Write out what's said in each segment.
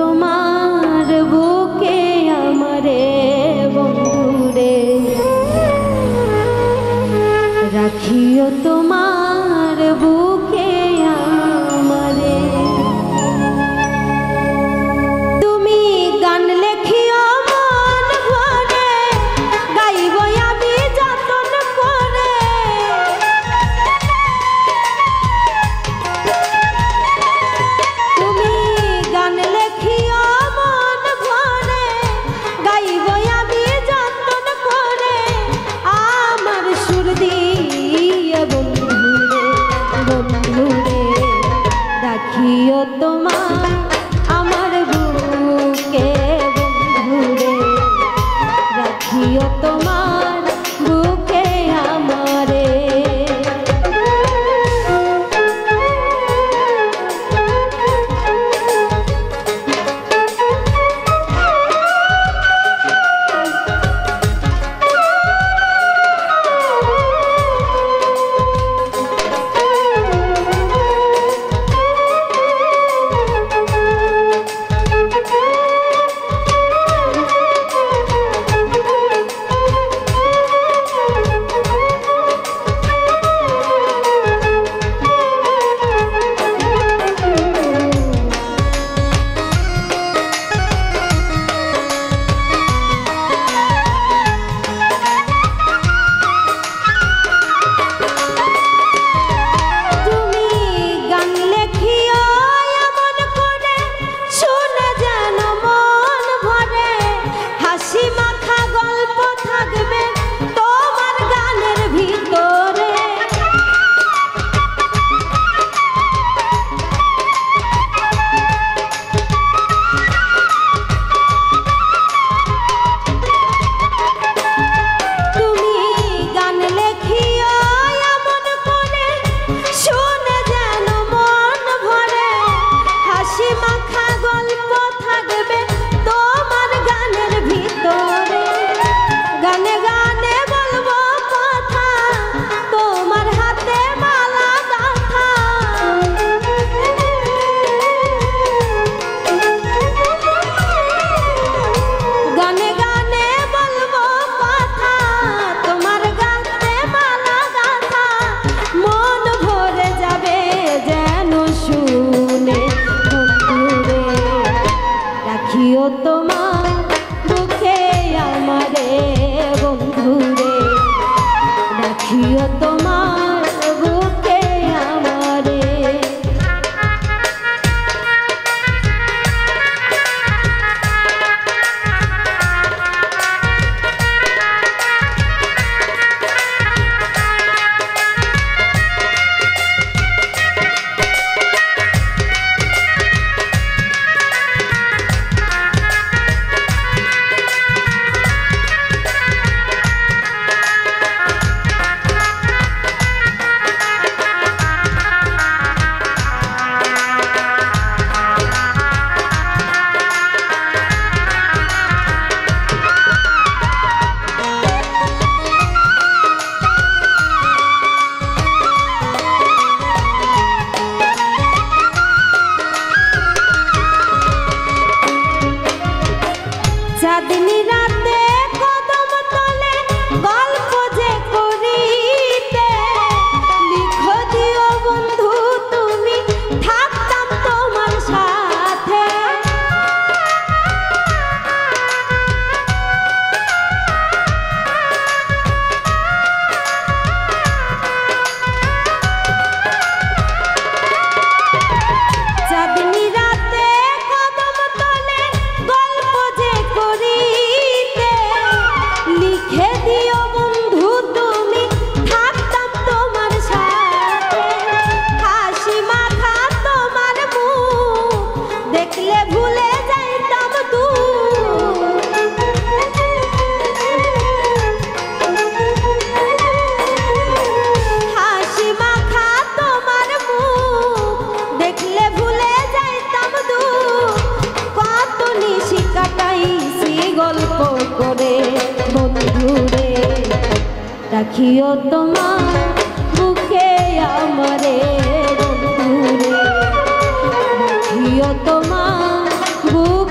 তোমার বুকে আমারে বন্ধুরে, রাখিও তোমার বুকে আমারে। তুমি গান লেখিও মন ভরে, গাইব আমি যতন করে। তুমি গান লেখিও মন ভরে, গাইব আমি যতন করে। আমার সুর দিয়ে বন্ধুরে, বন্ধুরে রাখিও তোমার আমার বুকে বন্ধুরে, রাখিও তোমার বুকে আমারে। রাখিও তোমার বুকে আমারে বন্ধুরে, রাখিও তোমার বুকে আমারে। চাঁদনি রাতে কদম তলে গল্প যে করিতে, লিখো দিও বন্ধু তুমি থাকতাম তোমার সাথে। চাঁদনি রাতে কদম তলে গল্প যে করিতে, লিখে দিও বন্ধু তুমি থাকতাম তোমার সাথে। হাসি মাখা তোমার মুখ দেখলে ভুলে যাইতাম দূর। হাসি মাখা তোমার মুখ দেখলে ভুলে যাইতাম দূর। কত নিশি কাটাইছি গল্প করে বন্ধুরে, রাখিও তোমার বুকে আমারে বন্ধুরে, রাখিও তোমার বুকে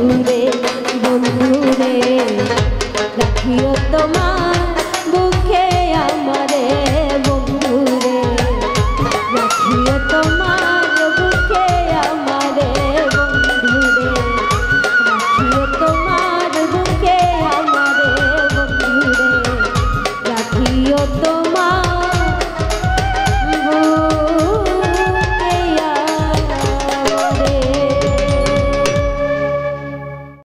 দূরে